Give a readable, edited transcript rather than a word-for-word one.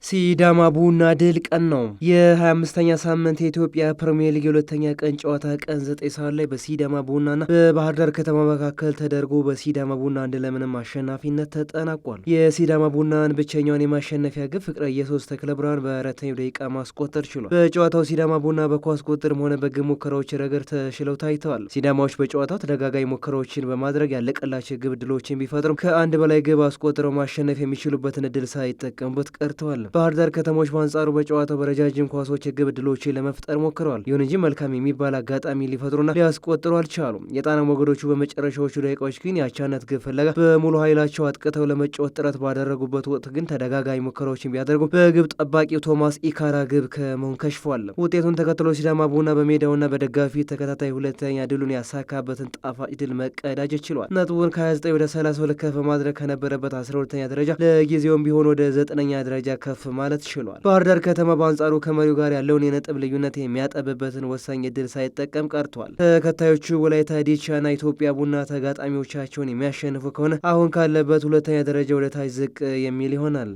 ሲዳማ ቡና ድል ቀን ነው። የ25ኛ ሳምንት የኢትዮጵያ ፕሪሚየር ሊግ የሁለተኛ ቀን ጨዋታ ቀን 9 ሰዓት ላይ በሲዳማ ቡናና በባህር ዳር ከተማ መካከል ተደርጎ በሲዳማ ቡና አንድ ለምንም አሸናፊነት ተጠናቋል። የሲዳማ ቡናን ብቸኛውን የማሸነፊያ ግብ ፍቅረ ኢየሱስ ተክለ ብርሃን በአራተኛው ደቂቃ ማስቆጠር ችሏል። በጨዋታው ሲዳማ ቡና በኳስ ቁጥጥርም ሆነ በግብ ሙከራዎች ረገድ ተሽለው ታይተዋል። ሲዳማዎች በጨዋታው ተደጋጋሚ ሙከራዎችን በማድረግ ያለቀላቸው ግብ ዕድሎችን ቢፈጥሩም ከአንድ በላይ ግብ አስቆጥረው ማሸነፍ የሚችሉበትን ዕድል ሳይጠቀሙበት ቀርተዋል። ባህር ዳር ከተሞች በአንጻሩ በጨዋታው በረጃጅም ኳሶች የግብ ዕድሎችን ለመፍጠር ሞክረዋል። ይሁን እንጂ መልካም የሚባል አጋጣሚ ሊፈጥሩና ሊያስቆጥሩ አልቻሉም። የጣና ሞገዶቹ በመጨረሻዎቹ ደቂቃዎች ግን የአቻነት ግብ ፍለጋ በሙሉ ኃይላቸው አጥቅተው ለመጫወት ጥረት ባደረጉበት ወቅት ግን ተደጋጋሚ ሙከራዎችን ቢያደርጉ በግብ ጠባቂው ቶማስ ኢካራ ግብ ከመሆን ከሽፏል። ውጤቱን ተከትሎ ሲዳማ ቡና በሜዳውና በደጋፊ ተከታታይ ሁለተኛ ድሉን ያሳካበትን ጣፋጭ ድል መቀዳጀት ችሏል። ነጥቡን ከ29 ወደ 32 ከፍ ማድረግ ከነበረበት 12ኛ ደረጃ ለጊዜውም ቢሆን ወደ 9ኛ ደረጃ ከፍ ማለት ችሏል። ባህር ዳር ከተማ በአንጻሩ ከመሪው ጋር ያለውን የነጥብ ልዩነት የሚያጠብበትን ወሳኝ እድል ሳይጠቀም ቀርቷል። ተከታዮቹ ወላይታ ዲቻና ኢትዮጵያ ቡና ተጋጣሚዎቻቸውን የሚያሸንፉ ከሆነ አሁን ካለበት ሁለተኛ ደረጃ ወደ ታች ዝቅ የሚል ይሆናል።